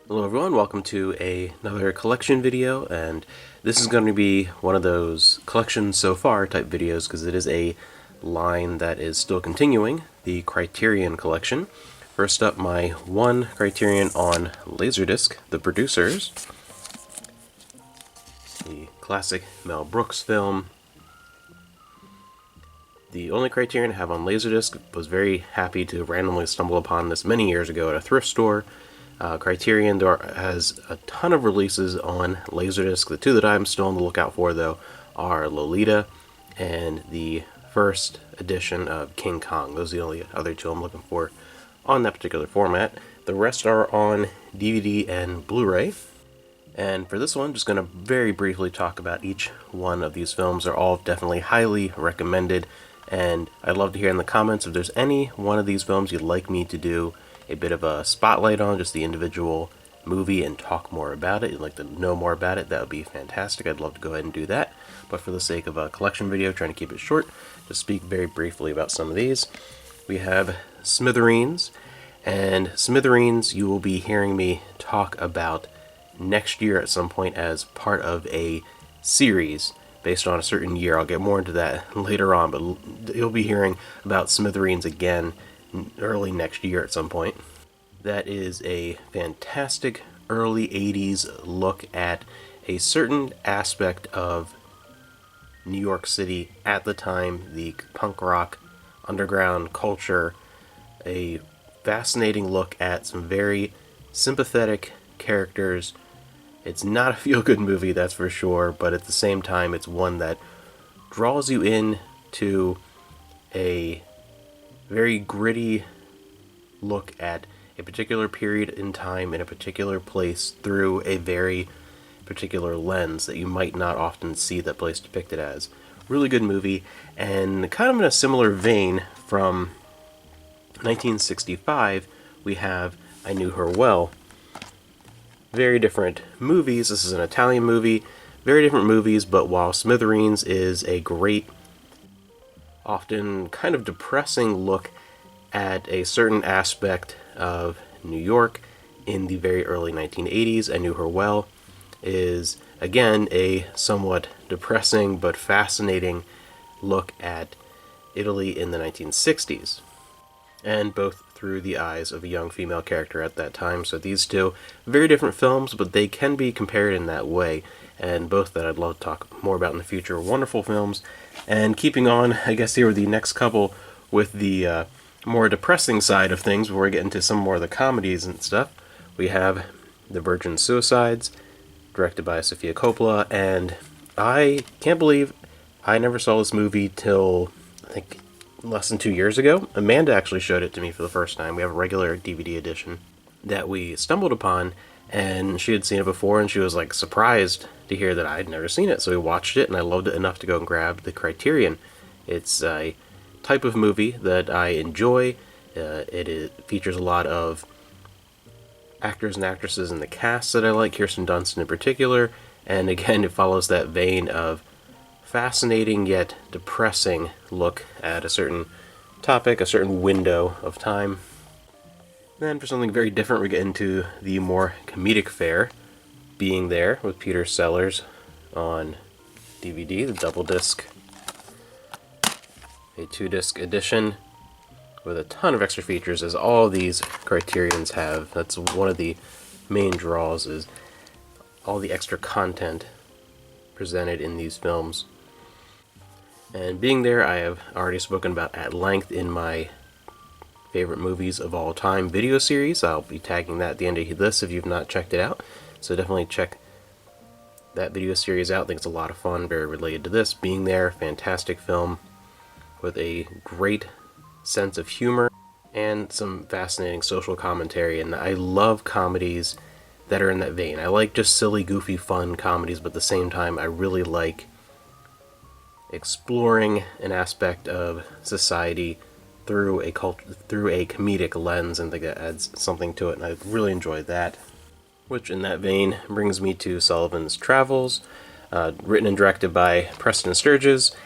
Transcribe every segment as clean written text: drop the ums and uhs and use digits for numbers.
Hello everyone, welcome to another collection video, and this is going to be one of those collection so far type videos because it is a line that is still continuing, the Criterion Collection. First up, my one Criterion on LaserDisc, The Producers, the classic Mel Brooks film. The only Criterion I have on LaserDisc. Was very happy to randomly stumble upon this many years ago at a thrift store. Criterion has a ton of releases on LaserDisc. The two that I'm still on the lookout for, though, are Lolita and the first edition of King Kong. Those are the only other two I'm looking for on that particular format. The rest are on DVD and Blu-ray. And for this one, I'm just going to very briefly talk about each one of these films. They're all definitely highly recommended, and I'd love to hear in the comments if there's any one of these films you'd like me to do a bit of a spotlight on, just the individual movie, and talk more about it. You'd like to know more about it, that would be fantastic. I'd love to go ahead and do that. But for the sake of a collection video, trying to keep it short, just speak very briefly about some of these. We have Smithereens, and Smithereens you will be hearing me talk about next year at some point as part of a series based on a certain year. I'll get more into that later on, but you'll be hearing about Smithereens again early next year at some point. That is a fantastic early 80s look at a certain aspect of New York City at the time, the punk rock underground culture. A fascinating look at some very sympathetic characters. It's not a feel-good movie, that's for sure, but at the same time it's one that draws you in to a very gritty look at a particular period in time in a particular place through a very particular lens that you might not often see that place depicted as. Really good movie, and kind of in a similar vein from 1965, we have I Knew Her Well. Very different movies. This is an Italian movie. Very different movies, but while Smithereens is a great, often kind of depressing look at a certain aspect of New York in the very early 1980s, I Knew Her Well is, again, a somewhat depressing but fascinating look at Italy in the 1960s, and both through the eyes of a young female character at that time. So these two, very different films, but they can be compared in that way, and both that I'd love to talk more about in the future. Wonderful films. And keeping on, I guess here with the next couple with the more depressing side of things, before we get into some more of the comedies and stuff, we have The Virgin Suicides, directed by Sofia Coppola, and I can't believe I never saw this movie till, I think, less than 2 years ago. Amanda actually showed it to me for the first time. We have a regular DVD edition that we stumbled upon, and she had seen it before, and she was like surprised to hear that I'd never seen it. So we watched it, and I loved it enough to go and grab the Criterion. It's a type of movie that I enjoy. It features a lot of actors and actresses in the cast that I like, Kirsten Dunst in particular, and again it follows that vein of fascinating yet depressing look at a certain topic, a certain window of time. Then for something very different, we get into the more comedic fare, Being There, with Peter Sellers on DVD, the double disc, a 2-disc edition with a ton of extra features, as all these Criterions have. That's one of the main draws, is all the extra content presented in these films. And Being There, I have already spoken about at length in my favorite movies of all time video series. I'll be tagging that at the end of this if you've not checked it out. So definitely check that video series out. I think it's a lot of fun, very related to this. Being There, fantastic film with a great sense of humor and some fascinating social commentary. And I love comedies that are in that vein. I like just silly, goofy, fun comedies, but at the same time I really like exploring an aspect of society through a comedic lens, and I think that adds something to it, and I really enjoy that. Which in that vein brings me to Sullivans Travels, written and directed by Preston Sturges.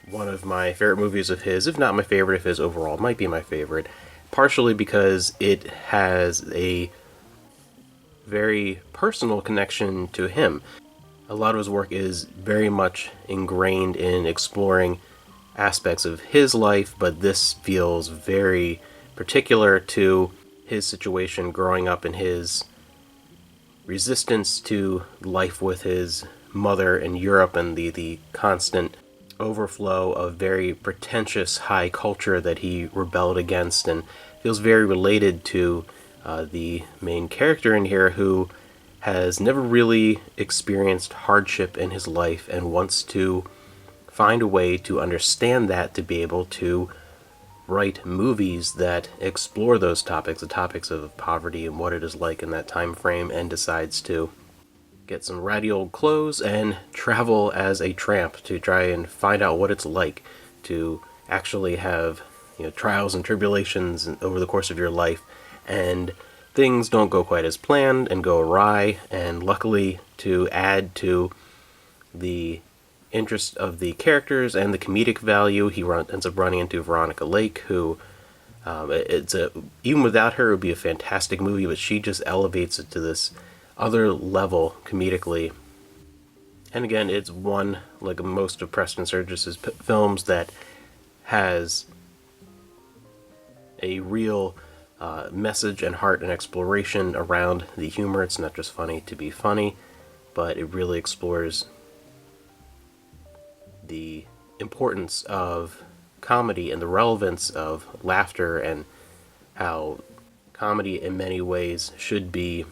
One of my favorite movies of his, if not my favorite of his overall, might be my favorite, partially because it has a very personal connection to him. A lot of his work is very much ingrained in exploring aspects of his life, but this feels very particular to his situation growing up in his resistance to life with his mother in Europe and the constant overflow of very pretentious high culture that he rebelled against, and feels very related to the main character in here, who has never really experienced hardship in his life and wants to find a way to understand that, to be able to write movies that explore those topics, the topics of poverty and what it is like in that time frame, and decides to get some ratty old clothes and travel as a tramp to try and find out what it's like to actually have, trials and tribulations over the course of your life, and things don't go quite as planned and go awry. And luckily, to add to the interest of the characters and the comedic value, he ends up running into Veronica Lake, who even without her, it would be a fantastic movie, but she just elevates it to this other level comedically. And again, it's one, like most of Preston Sturges' films, that has a real message and heart and exploration around the humor. It's not just funny to be funny, but it really explores the importance of comedy and the relevance of laughter, and how comedy in many ways should be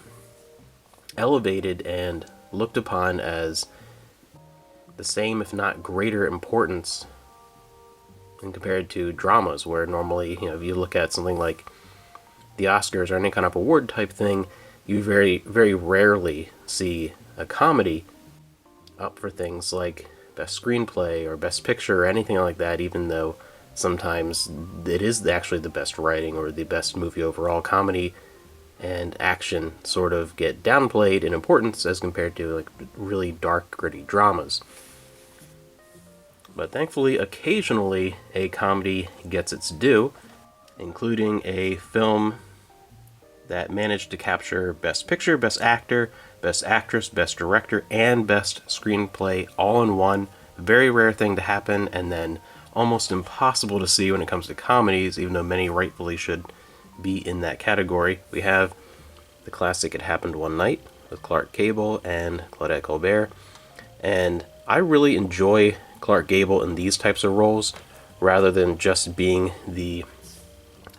elevated and looked upon as the same, if not greater, importance when compared to dramas, where normally, if you look at something like the Oscars or any kind of award type thing, you very, very rarely see a comedy up for things like Best Screenplay or Best Picture or anything like that, even though sometimes it is actually the best writing or the best movie overall. Comedy and action sort of get downplayed in importance as compared to like really dark, gritty dramas. But thankfully, occasionally a comedy gets its due, including a film that managed to capture Best Picture, Best Actor, Best Actress, Best Director, and Best Screenplay all in one. Very rare thing to happen, and then almost impossible to see when it comes to comedies, even though many rightfully should be in that category. We have the classic It Happened One Night with Clark Gable and Claudette Colbert, and I really enjoy Clark Gable in these types of roles, rather than just being the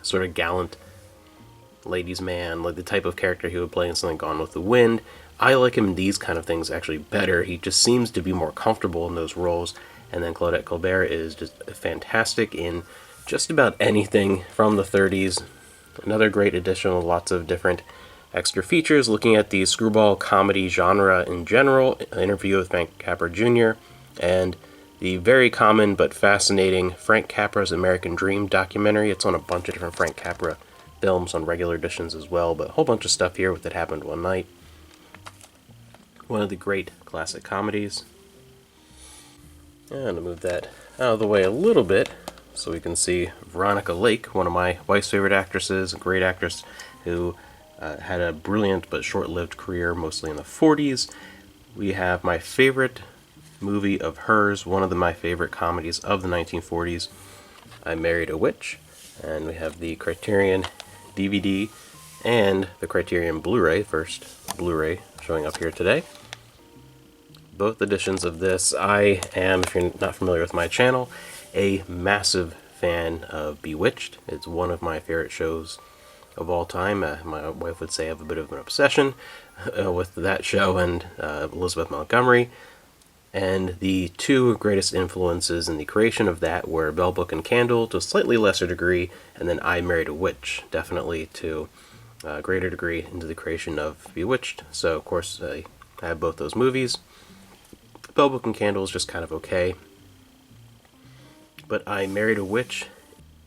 sort of gallant ladies' man, like the type of character he would play in something Gone with the Wind. I like him in these kind of things actually better. He just seems to be more comfortable in those roles. And then Claudette Colbert is just fantastic in just about anything from the 30s. Another great addition with lots of different extra features, looking at the screwball comedy genre in general, an interview with Frank Capra Jr., and the very common but fascinating Frank Capra's American Dream documentary. It's on a bunch of different Frank Capra films on regular editions as well, but a whole bunch of stuff here with It Happened One Night. One of the great classic comedies. And to move that out of the way a little bit so we can see Veronica Lake, one of my wife's favorite actresses, a great actress who had a brilliant but short-lived career, mostly in the 40s. We have my favorite movie of hers, one of my favorite comedies of the 1940s, I Married a Witch. And we have the Criterion DVD and the Criterion Blu-ray, first Blu-ray showing up here today. Both editions of this. I am, if you're not familiar with my channel, a massive fan of Bewitched. It's one of my favorite shows of all time. My wife would say I have a bit of an obsession with that show and Elizabeth Montgomery. And the two greatest influences in the creation of that were Bell Book and Candle to a slightly lesser degree, and then I Married a Witch, definitely to a greater degree into the creation of Bewitched. So, of course, I have both those movies. Bell Book and Candle is just kind of okay. But I Married a Witch,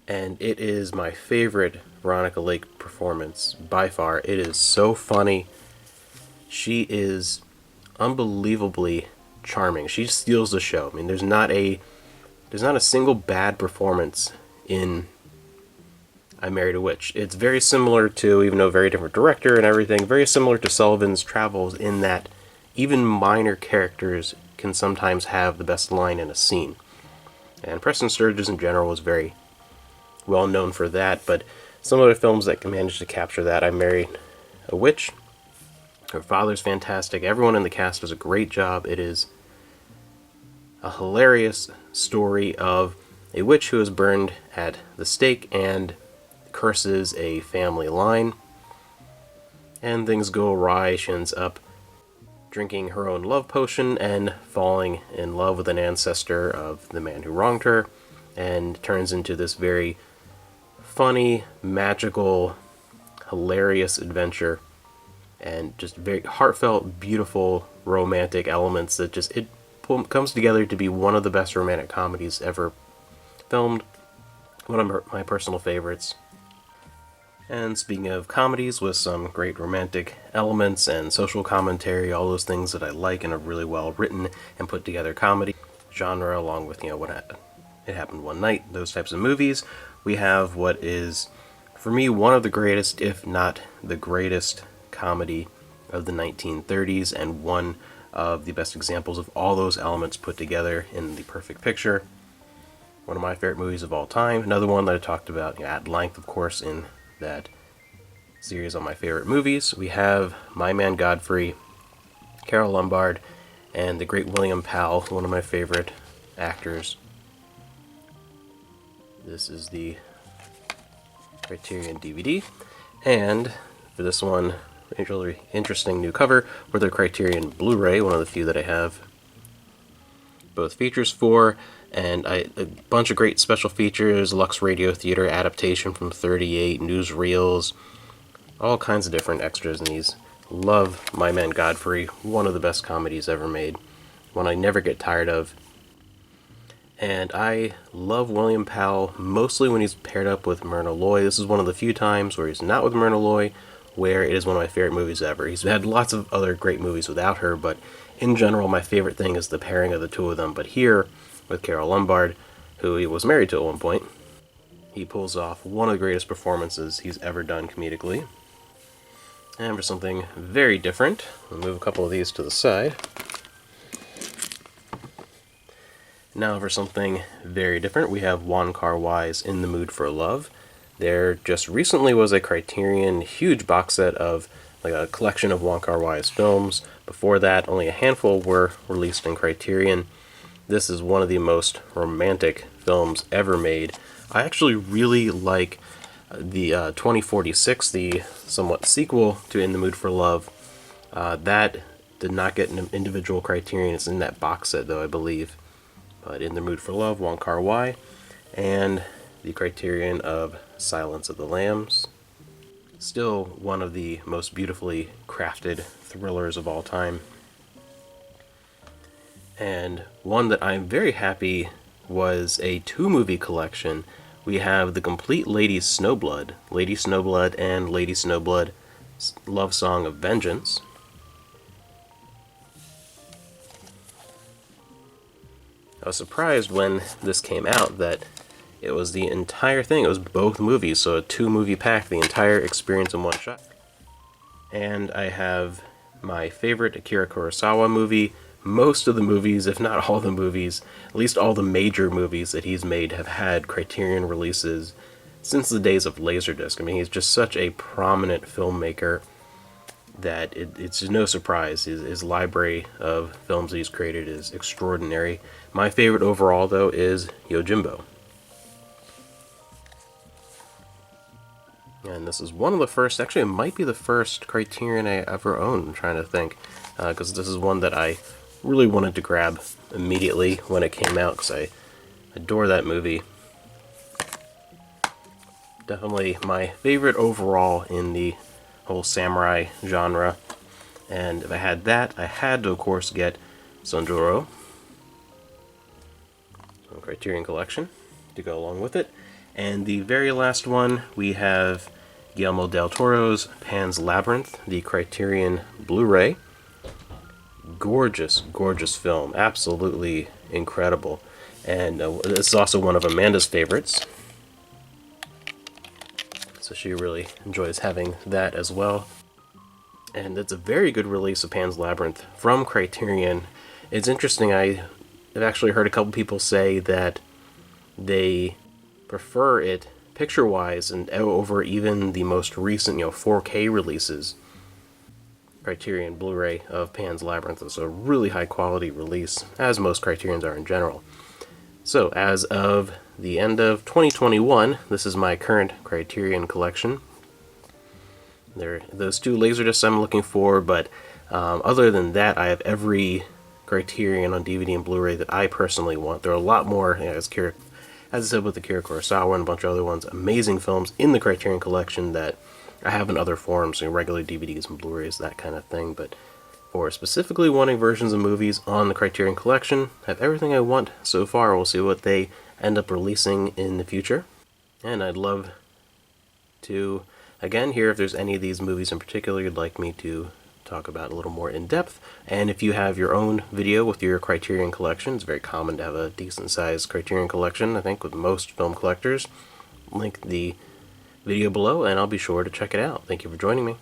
and it is my favorite Veronica Lake performance by far. It is so funny. She is unbelievably charming. She steals the show. I mean, there's not a single bad performance in I Married a Witch. It's very similar to, even though very different director and everything, very similar to Sullivans Travels in that even minor characters can sometimes have the best line in a scene. And Preston Sturges in general was very well known for that, but some other films that can manage to capture that: I Married a Witch. Her father's fantastic. Everyone in the cast does a great job. It is a hilarious story of a witch who is burned at the stake and curses a family line, and things go awry. She ends up drinking her own love potion and falling in love with an ancestor of the man who wronged her, and turns into this very funny, magical, hilarious adventure, and just very heartfelt, beautiful, romantic elements that just, it comes together to be one of the best romantic comedies ever filmed. One of my personal favorites. And speaking of comedies with some great romantic elements and social commentary, all those things that I like in a really well written and put together comedy genre, along with, What It Happened One Night, those types of movies, we have what is, for me, one of the greatest, if not the greatest, comedy of the 1930s, and one of the best examples of all those elements put together in the perfect picture. One of my favorite movies of all time. Another one that I talked about at length, of course, in that series on my favorite movies. We have My Man Godfrey, Carole Lombard, and the great William Powell, one of my favorite actors. This is the Criterion DVD, and for this one, a really interesting new cover for the Criterion Blu-ray, one of the few that I have both features for, and a bunch of great special features: Lux Radio Theater adaptation from 38, newsreels, all kinds of different extras in these. Love My Man Godfrey, one of the best comedies ever made, one I never get tired of. And I love William Powell, mostly when he's paired up with Myrna Loy. This is one of the few times where he's not with Myrna Loy, where it is one of my favorite movies ever. He's had lots of other great movies without her, but in general, my favorite thing is the pairing of the two of them. But here, with Carole Lombard, who he was married to at one point, he pulls off one of the greatest performances he's ever done comedically. And for something very different, we'll move a couple of these to the side. Now for something very different, we have Wong Kar-wai's In the Mood for Love. There just recently was a Criterion huge box set of like a collection of Wong Kar-wai's films. Before that, only a handful were released in Criterion. This is one of the most romantic films ever made. I actually really like the 2046, the somewhat sequel to In the Mood for Love. That did not get an individual Criterion. It's in that box set, though, I believe. But In the Mood for Love, Wong Kar-wai, and the Criterion of Silence of the Lambs. Still one of the most beautifully crafted thrillers of all time. And one that I'm very happy was a 2-movie collection. We have the complete Lady Snowblood and Lady Snowblood Love Song of Vengeance. I was surprised when this came out that it was the entire thing. It was both movies, so a 2-movie pack, the entire experience in one shot. And I have my favorite Akira Kurosawa movie. Most of the movies, if not all the movies, at least all the major movies that he's made, have had Criterion releases since the days of LaserDisc. I mean, he's just such a prominent filmmaker that it's no surprise. His library of films that he's created is extraordinary. My favorite overall, though, is Yojimbo. And this is one of the first, actually it might be the first Criterion I ever owned, I'm trying to think, because this is one that I really wanted to grab immediately when it came out, because I adore that movie. Definitely my favorite overall in the whole samurai genre. And if I had that, I had to, of course, get Sanjuro, so Criterion Collection, to go along with it. And the very last one, we have Guillermo del Toro's Pan's Labyrinth, the Criterion Blu-ray. Gorgeous, gorgeous film. Absolutely incredible. And this is also one of Amanda's favorites. so she really enjoys having that as well. And it's a very good release of Pan's Labyrinth from Criterion. It's interesting, I've actually heard a couple people say that they prefer it picture-wise and over even the most recent, 4K releases. Criterion Blu-ray of Pan's Labyrinth is a really high-quality release, as most Criterions are in general. So, as of the end of 2021, this is my current Criterion collection. There are those 2 LaserDiscs I'm looking for, but other than that, I have every Criterion on DVD and Blu-ray that I personally want. There are a lot more, as I said with the Kira Kurosawa and a bunch of other ones, amazing films in the Criterion collection that I have in other forms, regular DVDs and Blu-rays, that kind of thing. But for specifically wanting versions of movies on the Criterion collection, I have everything I want so far. We'll see what they end up releasing in the future. And I'd love to, again, hear if there's any of these movies in particular you'd like me to talk about a little more in depth. And if you have your own video with your Criterion collection, it's very common to have a decent sized Criterion collection, I think, with most film collectors. Link the video below and I'll be sure to check it out. Thank you for joining me.